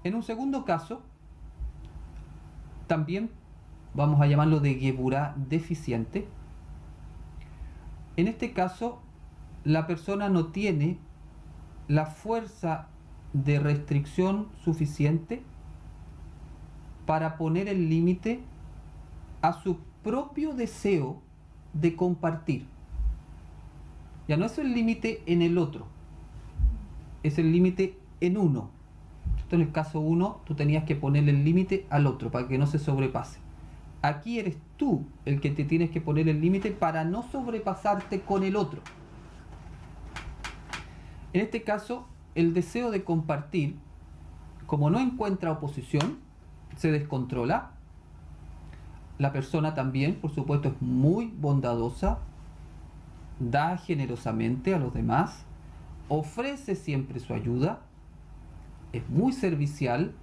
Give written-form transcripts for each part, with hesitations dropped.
En un segundo caso, también vamos a llamarlo de Geburá deficiente. En este caso, la persona no tiene la fuerza de restricción suficiente para poner el límite a su propio deseo de compartir. Ya no es el límite en el otro, es el límite en uno. Entonces, en el caso 1, tú tenías que ponerle el límite al otro para que no se sobrepase. Aquí eres tú el que te tienes que poner el límite para no sobrepasarte con el otro. En este caso, el deseo de compartir, como no encuentra oposición, se descontrola. La persona también, por supuesto, es muy bondadosa, da generosamente a los demás, ofrece siempre su ayuda, es muy servicial,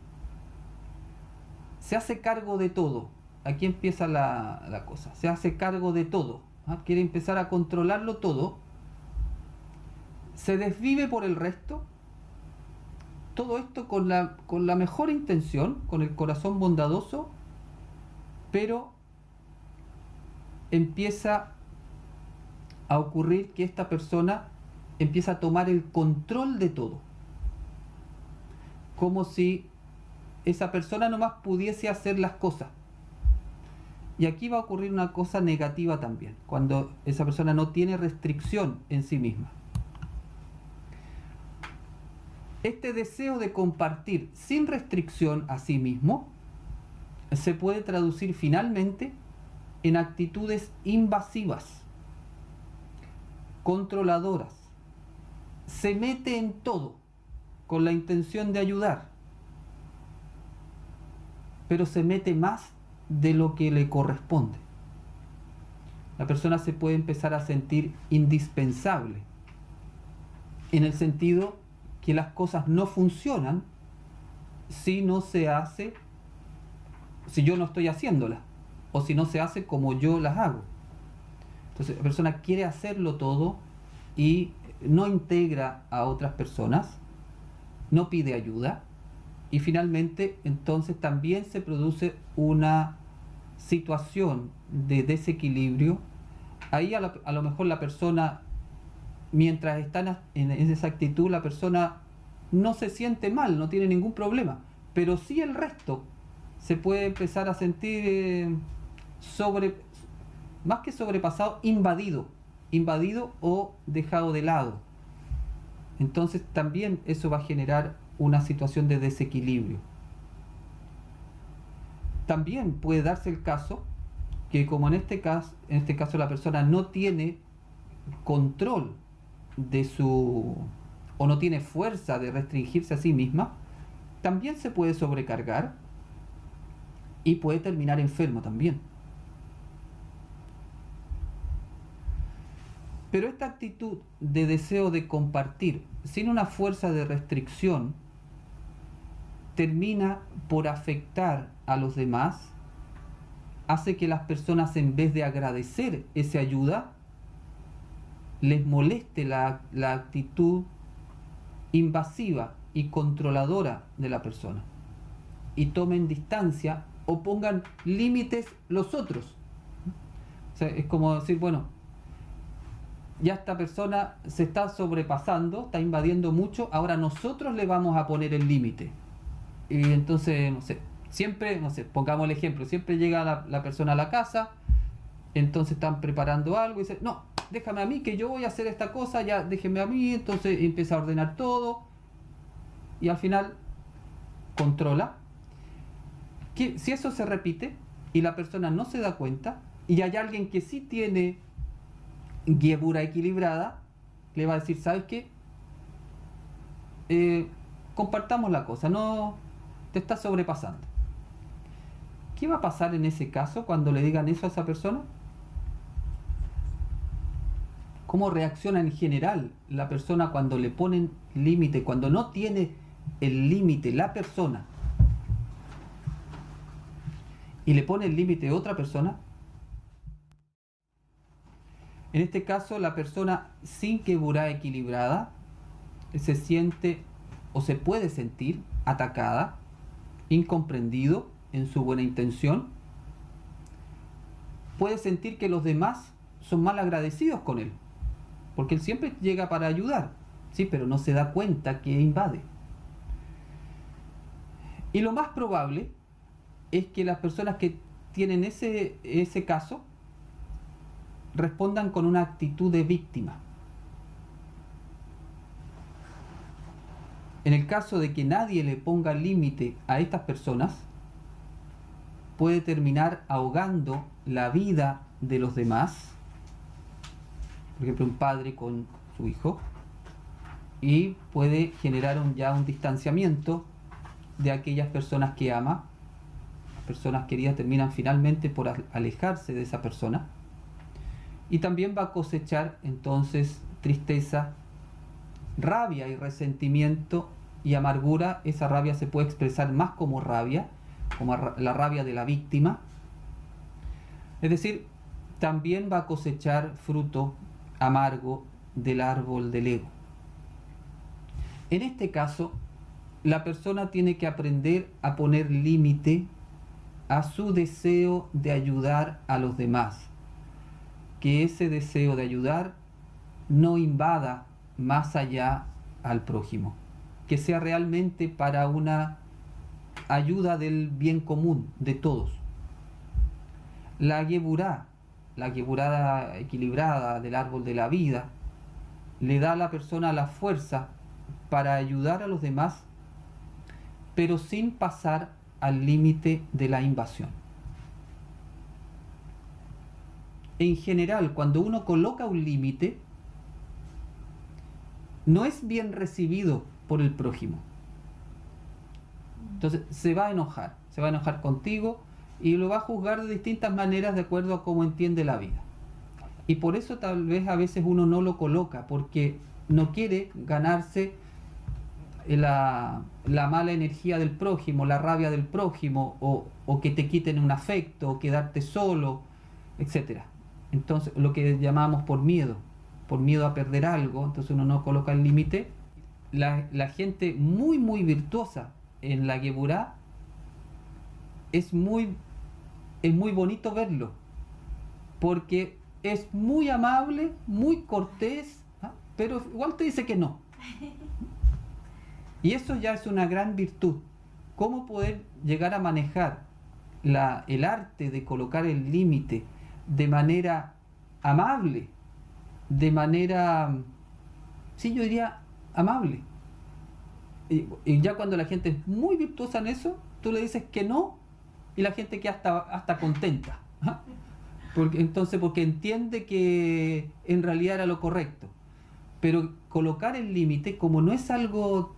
se hace cargo de todo. Aquí empieza la cosa, se hace cargo de todo, ¿ah? Quiere empezar a controlarlo todo, se desvive por el resto, todo esto con la mejor intención, con el corazón bondadoso, pero empieza a ocurrir que esta persona empieza a tomar el control de todo, como si esa persona nomás pudiese hacer las cosas. Y aquí va a ocurrir una cosa negativa también, cuando esa persona no tiene restricción en sí misma. Este deseo de compartir sin restricción a sí mismo se puede traducir finalmente en actitudes invasivas, controladoras. Se mete en todo con la intención de ayudar, pero se mete más de lo que le corresponde. La persona se puede empezar a sentir indispensable, en el sentido que las cosas no funcionan si no se hace, si yo no estoy haciéndolas, o si no se hace como yo las hago. Entonces la persona quiere hacerlo todo y no integra a otras personas, no pide ayuda, y finalmente entonces también se produce una situación de desequilibrio. Ahí a lo mejor la persona, mientras está en esa actitud, la persona no se siente mal, no tiene ningún problema, pero sí el resto se puede empezar a sentir más que sobrepasado, invadido o dejado de lado. Entonces también eso va a generar una situación de desequilibrio. También puede darse el caso que, como en este caso la persona no tiene control o no tiene fuerza de restringirse a sí misma, también se puede sobrecargar y puede terminar enfermo también. Pero esta actitud de deseo de compartir sin una fuerza de restricción termina por afectar a los demás, hace que las personas, en vez de agradecer esa ayuda, les moleste la actitud invasiva y controladora de la persona, y tomen distancia o pongan límites los otros. O sea, es como decir, bueno, ya esta persona se está sobrepasando, está invadiendo mucho, ahora nosotros le vamos a poner el límite. Y entonces, no sé, siempre, no sé, pongamos el ejemplo, siempre llega la persona a la casa, entonces están preparando algo y dice, no, déjame a mí que yo voy a hacer esta cosa, ya déjeme a mí, entonces empieza a ordenar todo y al final controla. Que si eso se repite y la persona no se da cuenta, y hay alguien que sí tiene Gebura equilibrada, le va a decir, ¿sabes qué? Compartamos la cosa, no te estás sobrepasando. ¿Qué va a pasar en ese caso cuando le digan eso a esa persona? ¿Cómo reacciona en general la persona cuando le ponen límite, cuando no tiene el límite la persona y le pone el límite a otra persona? En este caso, la persona sin Geburá equilibrada se siente o se puede sentir atacada, incomprendido en su buena intención, puede sentir que los demás son mal agradecidos con él, porque él siempre llega para ayudar, sí, pero no se da cuenta que invade. Y lo más probable es que las personas que tienen ese caso respondan con una actitud de víctima. En el caso de que nadie le ponga límite a estas personas, puede terminar ahogando la vida de los demás, por ejemplo un padre con su hijo, y puede generar ya un distanciamiento de aquellas personas que ama. Personas queridas terminan finalmente por alejarse de esa persona, y también va a cosechar entonces tristeza, rabia y resentimiento y amargura. Esa rabia se puede expresar más como rabia, como la rabia de la víctima. Es decir, también va a cosechar fruto amargo del árbol del ego. En este caso, la persona tiene que aprender a poner límite a su deseo de ayudar a los demás. Que ese deseo de ayudar no invada más allá al prójimo. Que sea realmente para una ayuda del bien común de todos. La Geburá equilibrada del árbol de la vida, le da a la persona la fuerza para ayudar a los demás, pero sin pasar al límite de la invasión. En general, cuando uno coloca un límite, no es bien recibido por el prójimo. Entonces se va a enojar contigo y lo va a juzgar de distintas maneras de acuerdo a cómo entiende la vida. Y por eso tal vez a veces uno no lo coloca, porque no quiere ganarse la mala energía del prójimo, la rabia del prójimo, o que te quiten un afecto, o quedarte solo, etc. Entonces, lo que llamamos por miedo a perder algo, entonces uno no coloca el límite. La gente muy, muy virtuosa en la Geburá, es muy bonito verlo, porque es muy amable, muy cortés, pero igual te dice que no. Y eso ya es una gran virtud. ¿Cómo poder llegar a manejar el arte de colocar el límite de manera amable, de manera, sí, yo diría amable? Y ya cuando la gente es muy virtuosa en eso, tú le dices que no y la gente queda hasta contenta. Porque entiende que en realidad era lo correcto. Pero colocar el límite, como no es algo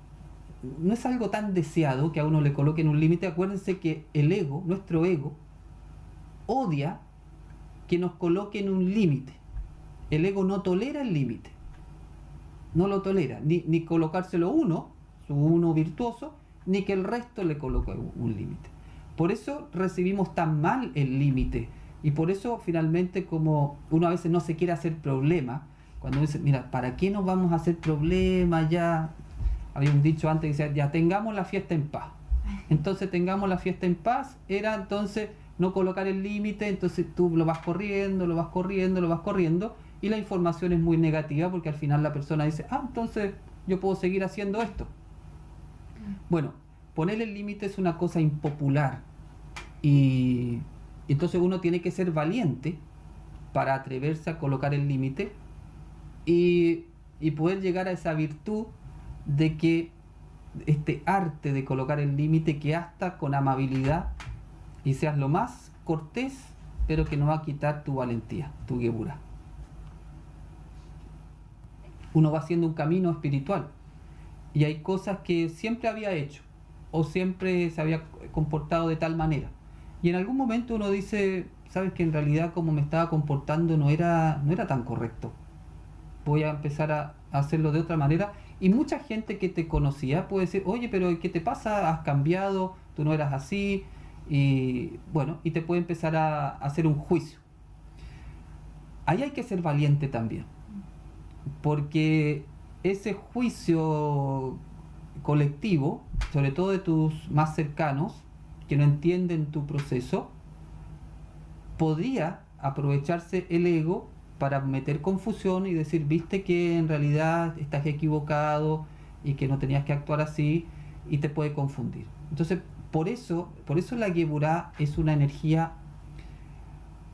tan deseado que a uno le coloquen un límite, acuérdense que el ego, nuestro ego, odia que nos coloquen un límite. El ego no tolera el límite. No lo tolera, ni colocárselo uno virtuoso, ni que el resto le coloque un límite. Por eso recibimos tan mal el límite, y por eso finalmente, como uno a veces no se quiere hacer problema, cuando dice, mira, ¿para qué nos vamos a hacer problema ya? Había un dicho antes que decía, ya tengamos la fiesta en paz. Entonces tengamos la fiesta en paz, era entonces no colocar el límite, entonces tú lo vas corriendo, y la información es muy negativa, porque al final la persona dice, entonces yo puedo seguir haciendo esto. Bueno, poner el límite es una cosa impopular, y entonces uno tiene que ser valiente para atreverse a colocar el límite y poder llegar a esa virtud de que este arte de colocar el límite, que hasta con amabilidad y seas lo más cortés, pero que no va a quitar tu valentía, tu Geburá. Uno va haciendo un camino espiritual y hay cosas que siempre había hecho o siempre se había comportado de tal manera, y en algún momento uno dice, sabes que en realidad como me estaba comportando no era tan correcto, voy a empezar a hacerlo de otra manera. Y mucha gente que te conocía puede decir, oye, pero ¿qué te pasa? ¿Has cambiado? Tú no eras así. Y bueno, y te puede empezar a hacer un juicio. Ahí hay que ser valiente también, porque ese juicio colectivo, sobre todo de tus más cercanos, que no entienden tu proceso, podría aprovecharse el ego para meter confusión y decir, viste que en realidad estás equivocado y que no tenías que actuar así, y te puede confundir. Entonces, por eso la Geburah es una energía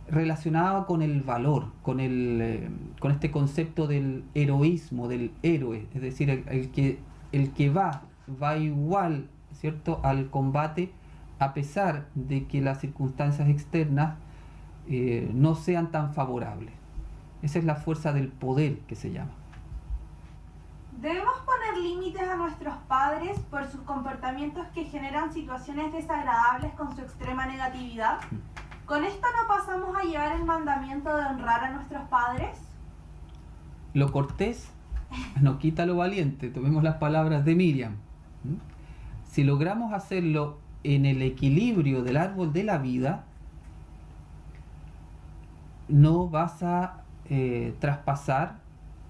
relacionada con el valor, con este concepto del heroísmo, del héroe, es decir, el que va igual, ¿cierto?, al combate, a pesar de que las circunstancias externas no sean tan favorables. Esa es la fuerza del poder, que se llama. ¿Debemos poner límites a nuestros padres por sus comportamientos que generan situaciones desagradables con su extrema negatividad? ¿Con esto no pasamos a llevar el mandamiento de honrar a nuestros padres? Lo cortés no quita lo valiente. Tomemos las palabras de Miriam. Si logramos hacerlo en el equilibrio del árbol de la vida, no vas a traspasar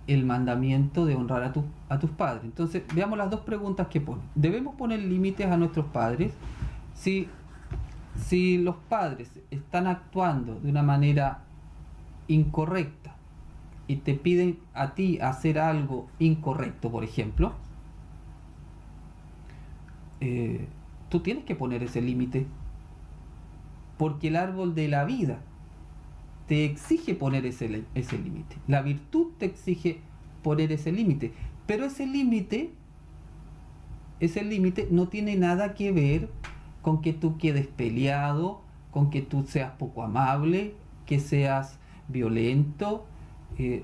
el mandamiento de honrar a tus padres. Entonces, veamos las dos preguntas que pone. ¿Debemos poner límites a nuestros padres? Si los padres están actuando de una manera incorrecta y te piden a ti hacer algo incorrecto, por ejemplo, tú tienes que poner ese límite, porque el árbol de la vida te exige poner ese límite. La virtud te exige poner ese límite, pero ese límite no tiene nada que ver con que tú quedes peleado, con que tú seas poco amable, que seas violento.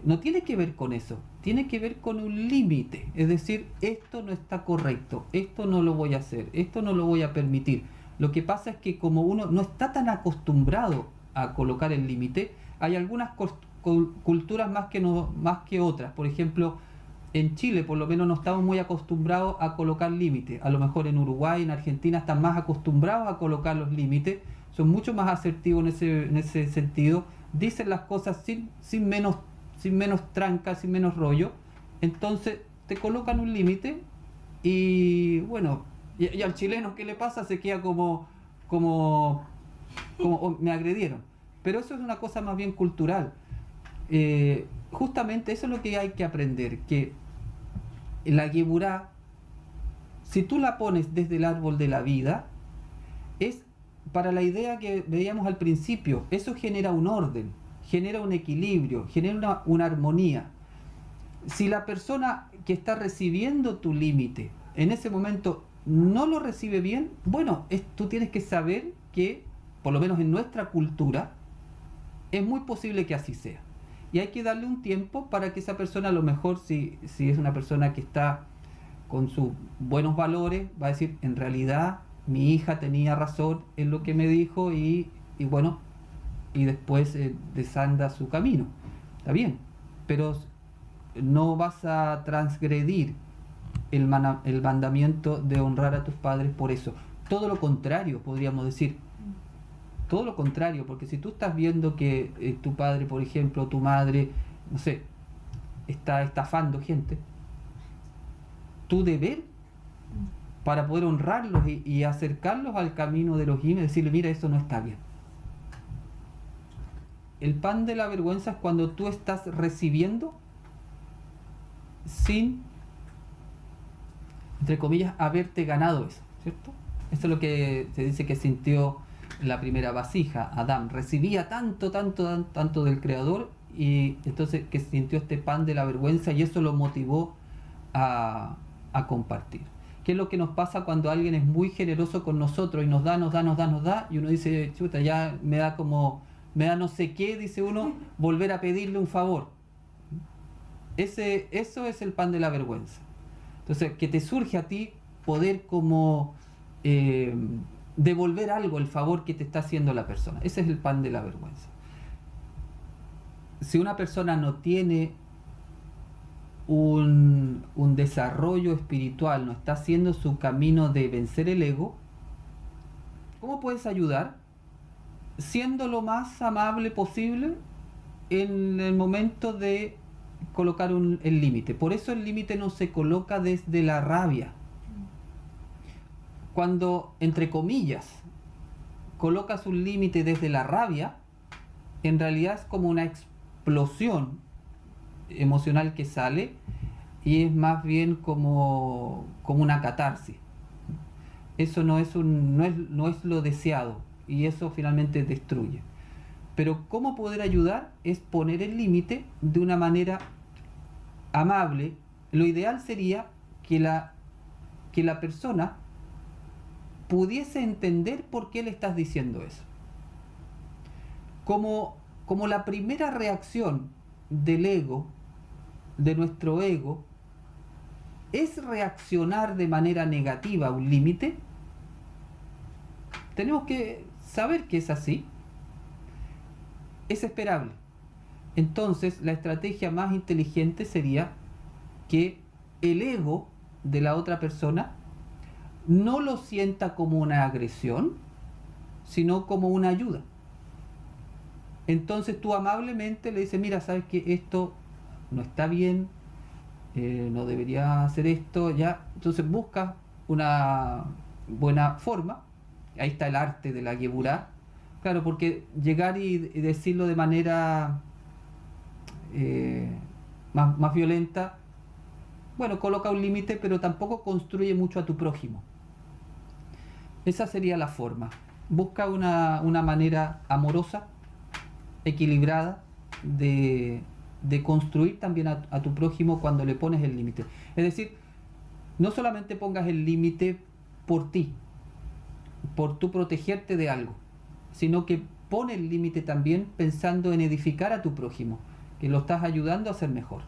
No tiene que ver con eso, tiene que ver con un límite, es decir, esto no está correcto, esto no lo voy a hacer, esto no lo voy a permitir. Lo que pasa es que como uno no está tan acostumbrado a colocar el límite, hay algunas culturas más que otras. Por ejemplo, en Chile por lo menos no estamos muy acostumbrados a colocar límites. A lo mejor en Uruguay, en Argentina están más acostumbrados a colocar los límites, son mucho más asertivos en ese sentido, dicen las cosas sin menos tranca, sin menos rollo. Entonces te colocan un límite y bueno, y al chileno, ¿qué le pasa? Se queda como oh, me agredieron. Pero eso es una cosa más bien cultural. Justamente eso es lo que hay que aprender, que la Geburah, si tú la pones desde el árbol de la vida, es para la idea que veíamos al principio. Eso genera un orden, genera un equilibrio, genera una armonía. Si la persona que está recibiendo tu límite en ese momento no lo recibe bien, bueno, tú tienes que saber que, por lo menos en nuestra cultura, es muy posible que así sea. Y hay que darle un tiempo para que esa persona, a lo mejor, si es una persona que está con sus buenos valores, va a decir, en realidad mi hija tenía razón en lo que me dijo y bueno, y después desanda su camino. Está bien, pero no vas a transgredir el mandamiento de honrar a tus padres por eso. Todo lo contrario, podríamos decir. Todo lo contrario, porque si tú estás viendo que tu padre, por ejemplo, tu madre, no sé, está estafando gente, tu deber para poder honrarlos y acercarlos al camino de los Elohim, decirle, mira, eso no está bien. El pan de la vergüenza es cuando tú estás recibiendo sin, entre comillas, haberte ganado eso, ¿cierto? Eso es lo que se dice que sintió la primera vasija, Adán. Recibía tanto del Creador, y entonces que sintió este pan de la vergüenza, y eso lo motivó a compartir. ¿Qué es lo que nos pasa cuando alguien es muy generoso con nosotros y nos da, y uno dice, chuta, ya me da no sé qué, dice uno, volver a pedirle un favor? Eso es el pan de la vergüenza. Entonces, que te surge a ti poder como devolver algo, el favor que te está haciendo la persona. Ese es el pan de la vergüenza. Si una persona no tiene un desarrollo espiritual, no está haciendo su camino de vencer el ego, ¿cómo puedes ayudar? Siendo lo más amable posible en el momento de colocar el límite. Por eso el límite no se coloca desde la rabia, cuando, entre comillas, colocas un límite desde la rabia, en realidad es como una explosión emocional que sale y es más bien como una catarsis. Eso no es lo deseado y eso finalmente destruye. Pero cómo poder ayudar es poner el límite de una manera amable. Lo ideal sería que la persona pudiese entender por qué le estás diciendo eso. Como la primera reacción del ego, de nuestro ego, es reaccionar de manera negativa a un límite, tenemos que saber que es así. Es esperable. Entonces, la estrategia más inteligente sería que el ego de la otra persona no lo sienta como una agresión, sino como una ayuda. Entonces tú amablemente le dices, mira, sabes que esto no está bien, no debería hacer esto, ya. Entonces buscas una buena forma. Ahí está el arte de la Geburá. Claro, porque llegar y decirlo de manera más violenta, bueno, coloca un límite, pero tampoco construye mucho a tu prójimo. Esa sería la forma. Busca una manera amorosa, equilibrada, de construir también a tu prójimo cuando le pones el límite. Es decir, no solamente pongas el límite por ti, por tu protegerte de algo, sino que pone el límite también pensando en edificar a tu prójimo, que lo estás ayudando a ser mejor.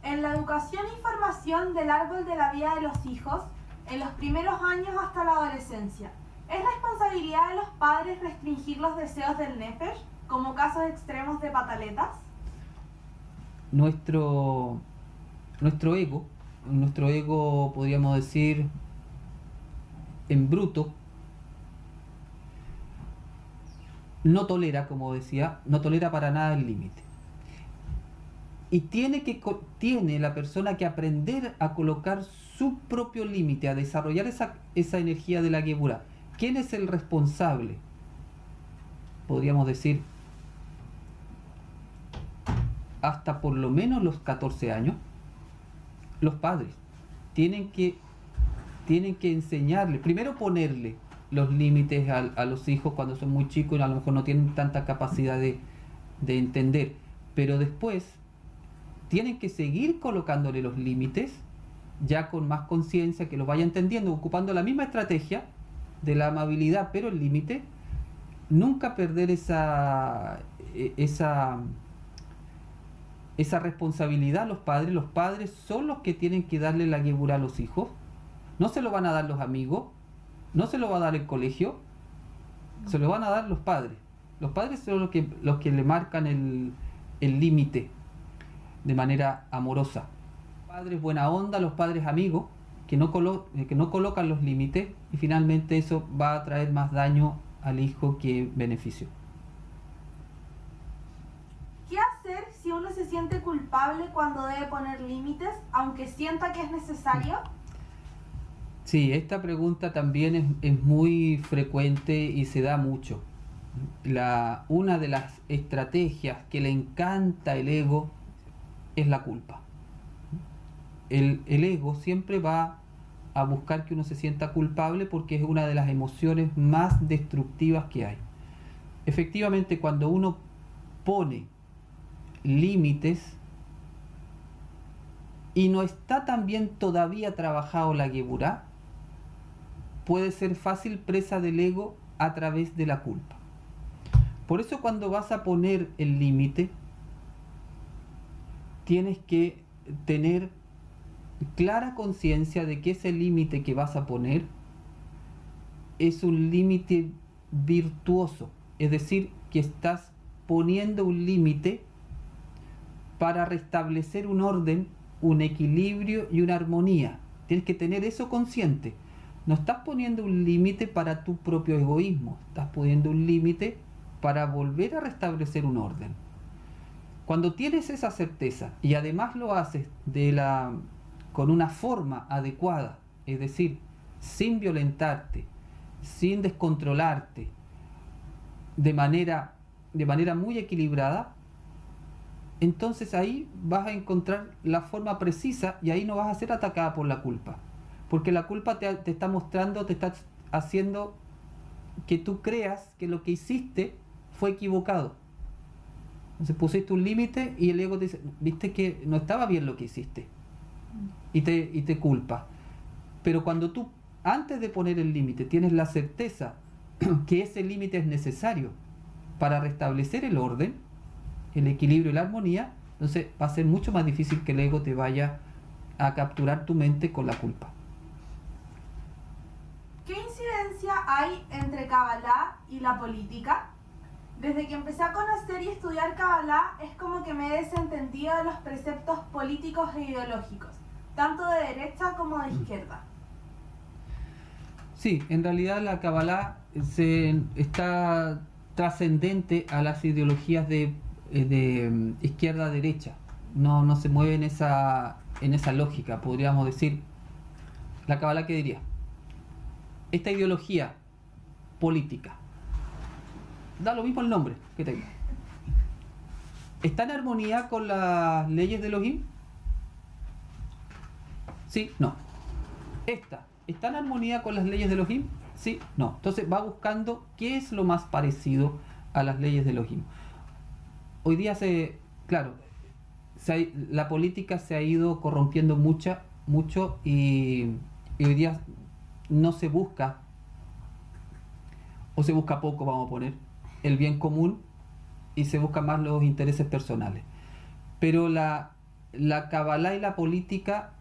En la educación y formación del árbol de la vida de los hijos, en los primeros años hasta la adolescencia, ¿es responsabilidad de los padres restringir los deseos del nefesh, como casos extremos de pataletas? Nuestro ego, podríamos decir, en bruto, no tolera, como decía, no tolera para nada el límite. Y tiene la persona que aprender a colocar su propio límite, a desarrollar esa energía de la Geburá. ¿Quién es el responsable? Podríamos decir, hasta por lo menos los 14 años, los padres tienen que enseñarle, primero ponerle los límites a los hijos cuando son muy chicos y a lo mejor no tienen tanta capacidad de entender, pero después tienen que seguir colocándole los límites ya con más conciencia, que los vaya entendiendo, ocupando la misma estrategia de la amabilidad, pero el límite, nunca perder esa responsabilidad. Los padres son los que tienen que darle la Geburá a los hijos. No se lo van a dar los amigos, no se lo va a dar el colegio, se lo van a dar los padres. Los padres son los que le marcan el límite de manera amorosa. Los padres buena onda, los padres amigos, que no colocan los límites, y finalmente eso va a traer más daño al hijo que beneficio. ¿Qué hacer si uno se siente culpable cuando debe poner límites, aunque sienta que es necesario? Sí, esta pregunta también es muy frecuente y se da mucho. Una de las estrategias que le encanta al ego es la culpa. El ego siempre va a buscar que uno se sienta culpable porque es una de las emociones más destructivas que hay. Efectivamente, cuando uno pone límites y no está tan bien todavía trabajado la Geburá, puede ser fácil presa del ego a través de la culpa. Por eso cuando vas a poner el límite, tienes que tener clara conciencia de que ese límite que vas a poner es un límite virtuoso, es decir, que estás poniendo un límite para restablecer un orden, un equilibrio y una armonía. Tienes que tener eso consciente. No estás poniendo un límite para tu propio egoísmo, estás poniendo un límite para volver a restablecer un orden. Cuando tienes esa certeza y además lo haces con una forma adecuada es decir, sin violentarte, sin descontrolarte, de manera muy equilibrada, entonces ahí vas a encontrar la forma precisa y ahí no vas a ser atacada por la culpa. Porque la culpa te está mostrando, te está haciendo que tú creas que lo que hiciste fue equivocado. Entonces pusiste un límite y el ego te dice, viste que no estaba bien lo que hiciste. Y te culpa. Pero cuando tú, antes de poner el límite, tienes la certeza que ese límite es necesario para restablecer el orden, el equilibrio y la armonía, entonces va a ser mucho más difícil que el ego te vaya a capturar tu mente con la culpa. ¿Qué incidencia hay entre Kabbalah y la política? Desde que empecé a conocer y estudiar Kabbalah es como que me he desentendido de los preceptos políticos e ideológicos, tanto de derecha como de izquierda. Sí, en realidad la Kabbalah está trascendente a las ideologías de izquierda a derecha. No se mueve en esa lógica, podríamos decir. La Kabbalah, ¿qué diría? Esta ideología política, da lo mismo el nombre que tenga, ¿está en armonía con las leyes de Elohim? Sí, no. ¿Está en armonía con las leyes de Elohim? Sí, no. Entonces va buscando qué es lo más parecido a las leyes de Elohim. Hoy día la política se ha ido corrompiendo mucho y hoy día no se busca, o se busca poco, vamos a poner, el bien común y se buscan más los intereses personales. Pero la Kabbalah y la política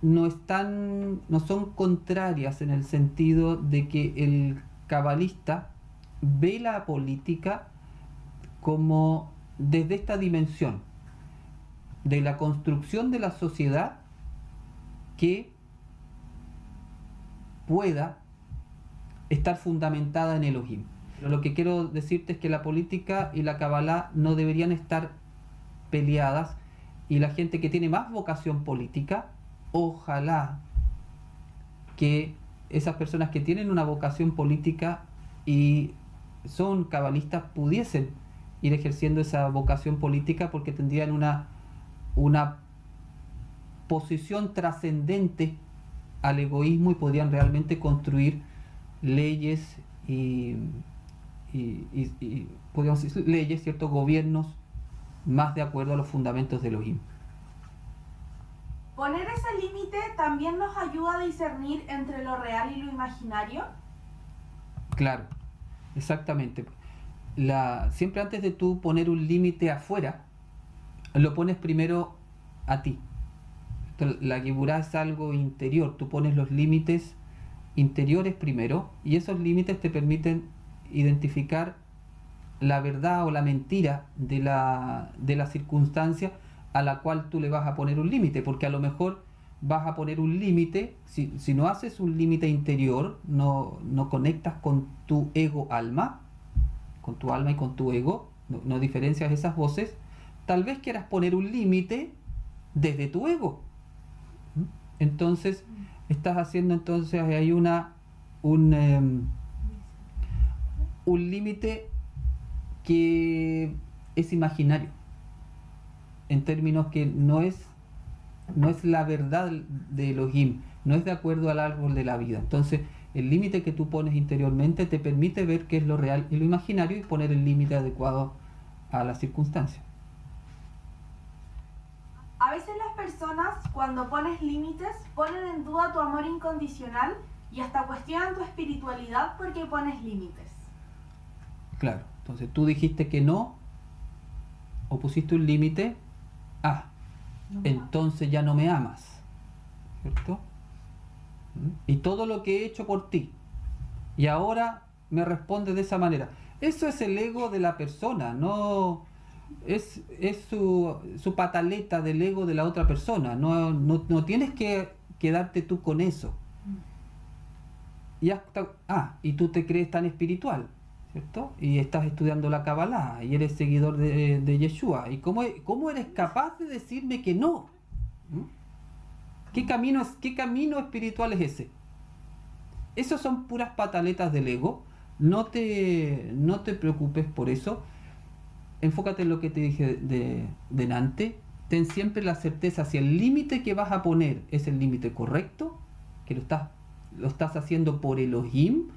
no son contrarias en el sentido de que el cabalista ve la política como desde esta dimensión de la construcción de la sociedad que pueda estar fundamentada en Elohim. Pero lo que quiero decirte es que la política y la Kabbalah no deberían estar peleadas, y la gente que tiene más vocación política, ojalá que esas personas que tienen una vocación política y son cabalistas pudiesen ir ejerciendo esa vocación política, porque tendrían una posición trascendente al egoísmo y podrían realmente construir leyes y podríamos decir leyes, ciertos gobiernos más de acuerdo a los fundamentos de Elohim. ¿Poner ese límite también nos ayuda a discernir entre lo real y lo imaginario? Claro, exactamente. Siempre antes de tú poner un límite afuera, lo pones primero a ti. La Geburá es algo interior, tú pones los límites interiores primero, y esos límites te permiten identificar la verdad o la mentira de la circunstancia a la cual tú le vas a poner un límite, porque a lo mejor vas a poner un límite, si no haces un límite interior, no conectas con tu ego alma, con tu alma y con tu ego, no diferencias esas voces, tal vez quieras poner un límite desde tu ego. Entonces estás haciendo hay un límite que es imaginario, en términos que no es la verdad de Elohim, no es de acuerdo al árbol de la vida. Entonces el límite que tú pones interiormente te permite ver qué es lo real y lo imaginario y poner el límite adecuado a la circunstancia. A veces las personas, cuando pones límites, ponen en duda tu amor incondicional y hasta cuestionan tu espiritualidad porque pones límites. Claro, entonces tú dijiste que no, o pusiste un límite, entonces ya no me amas, ¿cierto? Y todo lo que he hecho por ti, y ahora me responde de esa manera. Eso es el ego de la persona, no es su pataleta del ego de la otra persona. No tienes que quedarte tú con eso. Y tú te crees tan espiritual, ¿cierto? Y estás estudiando la Kabbalah y eres seguidor de Yeshua. ¿Y cómo eres capaz de decirme que no? ¿Qué camino espiritual es ese? Esos son puras pataletas del ego. No te preocupes por eso. Enfócate en lo que te dije delante. Ten siempre la certeza si el límite que vas a poner es el límite correcto, que lo estás haciendo por Elohim,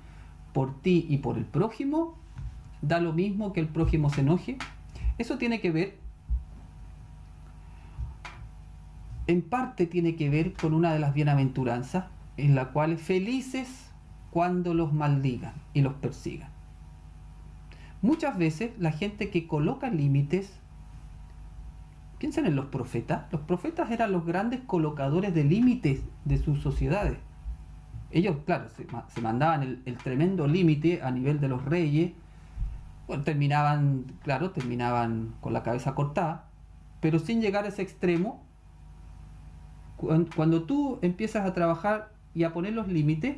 por ti y por el prójimo. Da lo mismo que el prójimo se enoje. Eso tiene que ver, en parte tiene que ver con una de las bienaventuranzas, en la cual felices cuando los maldigan y los persigan. Muchas veces la gente que coloca límites, piensen en los profetas. Los profetas eran los grandes colocadores de límites de sus sociedades. Ellos, claro, se mandaban el tremendo límite a nivel de los reyes. Bueno, terminaban con la cabeza cortada, pero sin llegar a ese extremo. Cuando tú empiezas a trabajar y a poner los límites,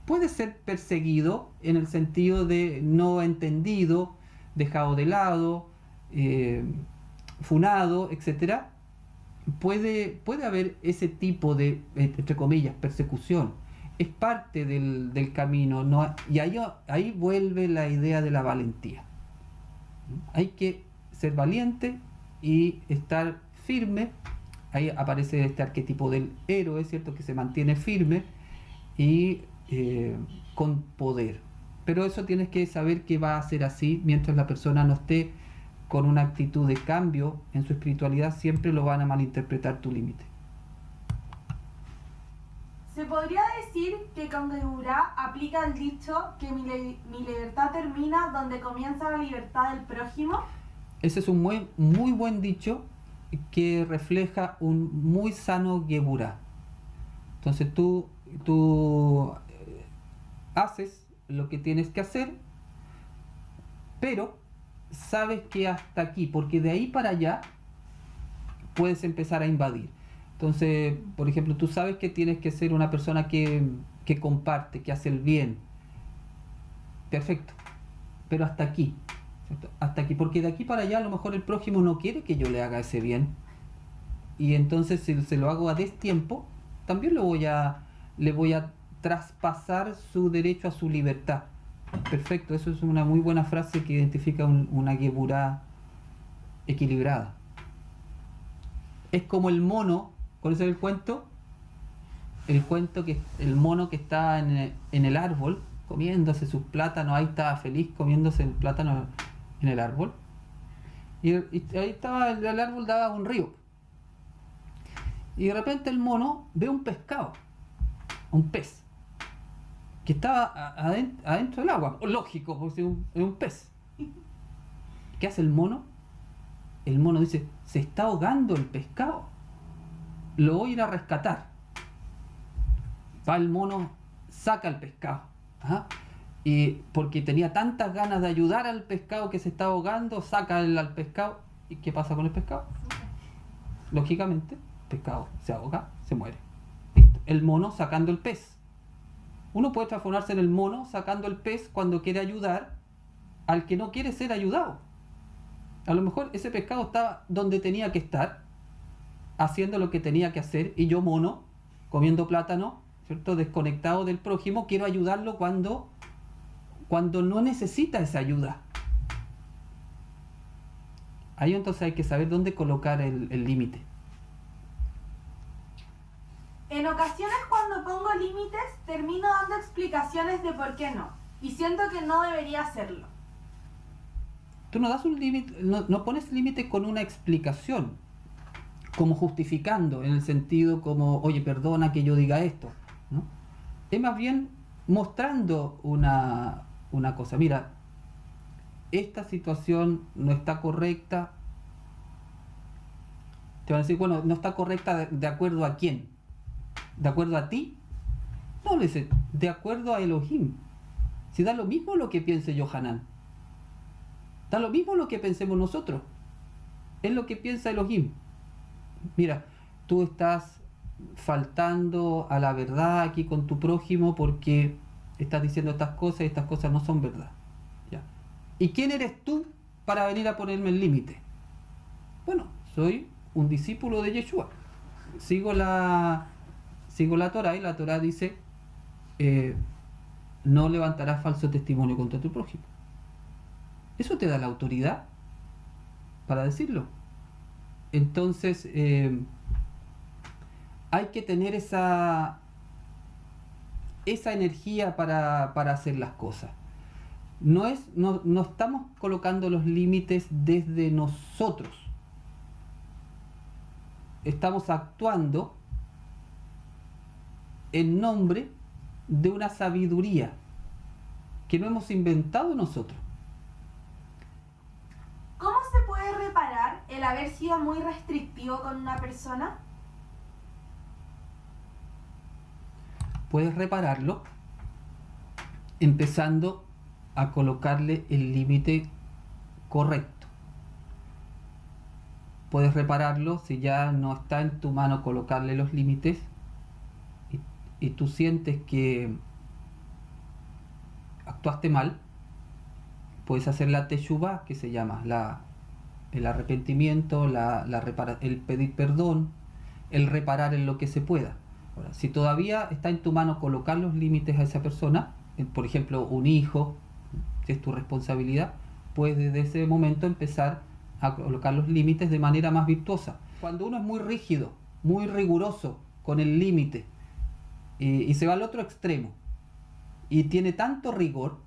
puedes ser perseguido en el sentido de no entendido, dejado de lado, funado, etcétera. Puede haber ese tipo de, entre comillas, persecución. Es parte del camino, ¿no? Y ahí vuelve la idea de la valentía. Hay que ser valiente y estar firme. Ahí aparece este arquetipo del héroe, ¿cierto? Que se mantiene firme y con poder. Pero eso tienes que saber que va a ser así mientras la persona no esté con una actitud de cambio en su espiritualidad. Siempre lo van a malinterpretar tu límite. ¿Se podría decir que con Geburá aplica el dicho que mi libertad termina donde comienza la libertad del prójimo? Ese es un muy buen dicho que refleja un muy sano Geburá. Entonces tú haces lo que tienes que hacer, pero sabes que hasta aquí, porque de ahí para allá puedes empezar a invadir. Entonces, por ejemplo, tú sabes que tienes que ser una persona que comparte, que hace el bien. Perfecto. Pero hasta aquí. ¿Cierto? Hasta aquí. Porque de aquí para allá a lo mejor el prójimo no quiere que yo le haga ese bien. Y entonces si se lo hago a destiempo, también le voy a traspasar su derecho a su libertad. Perfecto. Eso es una muy buena frase que identifica una Geburá equilibrada. Es como el mono. ¿Cuál es el cuento? El cuento que el mono que está en el árbol comiéndose sus plátanos, ahí estaba feliz comiéndose el plátano en el árbol. Y ahí estaba, el árbol daba un río. Y de repente el mono ve un pescado, un pez, que estaba adentro del agua. Lógico, porque es un pez. ¿Qué hace el mono? El mono dice, se está ahogando el pescado. Lo voy a ir a rescatar. Va el mono, saca el pescado. ¿Ah? Y porque tenía tantas ganas de ayudar al pescado que se está ahogando, saca al pescado. ¿Y qué pasa con el pescado? Lógicamente, el pescado se ahoga, se muere. Listo. El mono sacando el pez. Uno puede transformarse en el mono sacando el pez cuando quiere ayudar al que no quiere ser ayudado. A lo mejor ese pescado estaba donde tenía que estar, haciendo lo que tenía que hacer, y yo, mono, comiendo plátano, ¿cierto? Desconectado del prójimo, quiero ayudarlo cuando no necesita esa ayuda. Ahí entonces hay que saber dónde colocar el límite. En ocasiones cuando pongo límites termino dando explicaciones de por qué no, y siento que no debería hacerlo. Tú no das un límite, no pones límite con una explicación, como justificando, en el sentido como, oye, perdona que yo diga esto, ¿no? Es más bien mostrando una cosa. Mira, esta situación no está correcta. Te van a decir, bueno, no está correcta de acuerdo a quién. ¿De acuerdo a ti? No, le dice, de acuerdo a Elohim. Si da lo mismo lo que piense Yohanan. Da lo mismo lo que pensemos nosotros. Es lo que piensa Elohim. Mira, tú estás faltando a la verdad aquí con tu prójimo porque estás diciendo estas cosas y estas cosas no son verdad. ¿Ya? ¿Y quién eres tú para venir a ponerme el límite? Bueno, soy un discípulo de Yeshua. sigo la Torá, y la Torá dice no levantarás falso testimonio contra tu prójimo. Eso te da la autoridad para decirlo. Entonces hay que tener esa energía para hacer las cosas. No estamos colocando los límites desde nosotros. Estamos actuando en nombre de una sabiduría que no hemos inventado nosotros. ¿Cómo se puede reparar el haber sido muy restrictivo con una persona? Puedes repararlo empezando a colocarle el límite correcto. Puedes repararlo si ya no está en tu mano colocarle los límites y tú sientes que actuaste mal. Puedes hacer la teshuvá, que se llama el arrepentimiento, el pedir perdón, el reparar en lo que se pueda. Ahora, si todavía está en tu mano colocar los límites a esa persona, por ejemplo, un hijo, si es tu responsabilidad, puedes desde ese momento empezar a colocar los límites de manera más virtuosa. Cuando uno es muy rígido, muy riguroso con el límite, y se va al otro extremo, y tiene tanto rigor,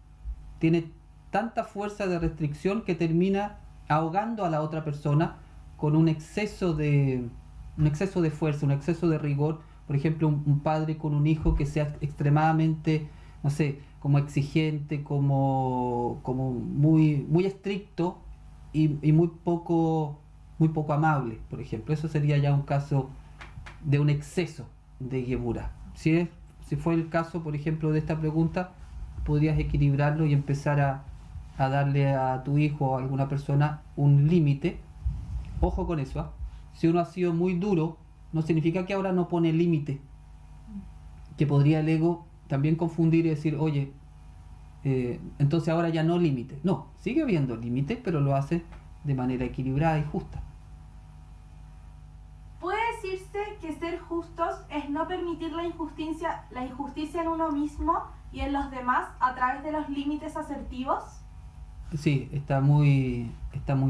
tiene tanta fuerza de restricción que termina ahogando a la otra persona con un exceso de fuerza, un exceso de rigor. Por ejemplo, un padre con un hijo que sea extremadamente, no sé, como exigente, como muy, muy estricto y muy poco amable, por ejemplo. Eso sería ya un caso de un exceso de Geburah. Si fue el caso, por ejemplo, de esta pregunta, podrías equilibrarlo y empezar a darle a tu hijo o a alguna persona un límite. Ojo con eso, ¿eh? Si uno ha sido muy duro, no significa que ahora no pone límite, que podría el ego también confundir y decir, oye, entonces ahora ya no límite. No, sigue habiendo límites, pero lo hace de manera equilibrada y justa. ¿Puede decirse que ser justos es no permitir la injusticia en uno mismo y en los demás a través de los límites asertivos? Sí, está muy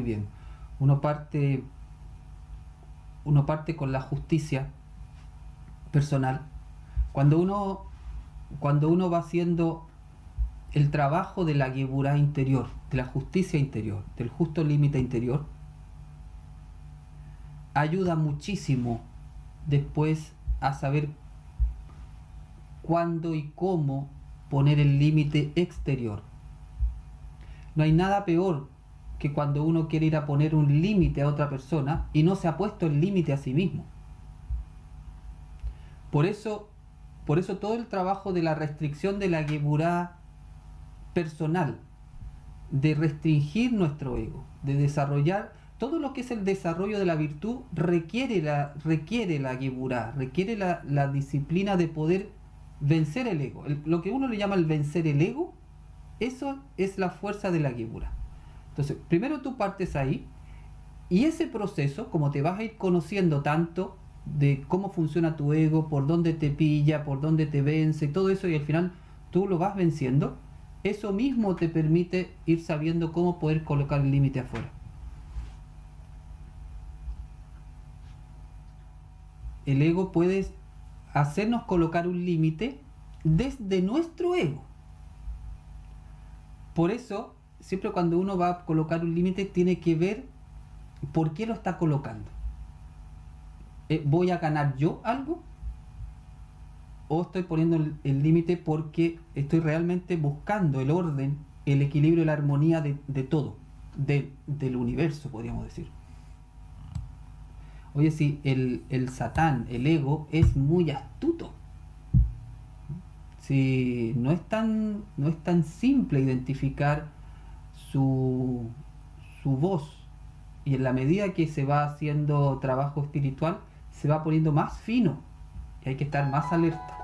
bien. Uno parte con la justicia personal. Cuando uno va haciendo el trabajo de la Geburah interior, de la justicia interior, del justo límite interior, ayuda muchísimo después a saber cuándo y cómo poner el límite exterior. No hay nada peor que cuando uno quiere ir a poner un límite a otra persona y no se ha puesto el límite a sí mismo. Por eso todo el trabajo de la restricción de la Geburah personal, de restringir nuestro ego, de desarrollar todo lo que es el desarrollo de la virtud, requiere la Geburah, requiere la disciplina de poder vencer el ego. Lo que uno le llama el vencer el ego, eso es la fuerza de la Geburah. Entonces, primero tú partes ahí, y ese proceso, como te vas a ir conociendo tanto de cómo funciona tu ego, por dónde te pilla, por dónde te vence, todo eso, y al final tú lo vas venciendo, eso mismo te permite ir sabiendo cómo poder colocar el límite afuera. El ego puede hacernos colocar un límite desde nuestro ego. Por eso, siempre cuando uno va a colocar un límite, tiene que ver por qué lo está colocando. ¿Voy a ganar yo algo? ¿O estoy poniendo el límite porque estoy realmente buscando el orden, el equilibrio y la armonía de todo, del universo, podríamos decir? Oye, sí, el Satán, el ego, es muy astuto. Sí, no es tan simple identificar su voz, y en la medida que se va haciendo trabajo espiritual, se va poniendo más fino y hay que estar más alerta.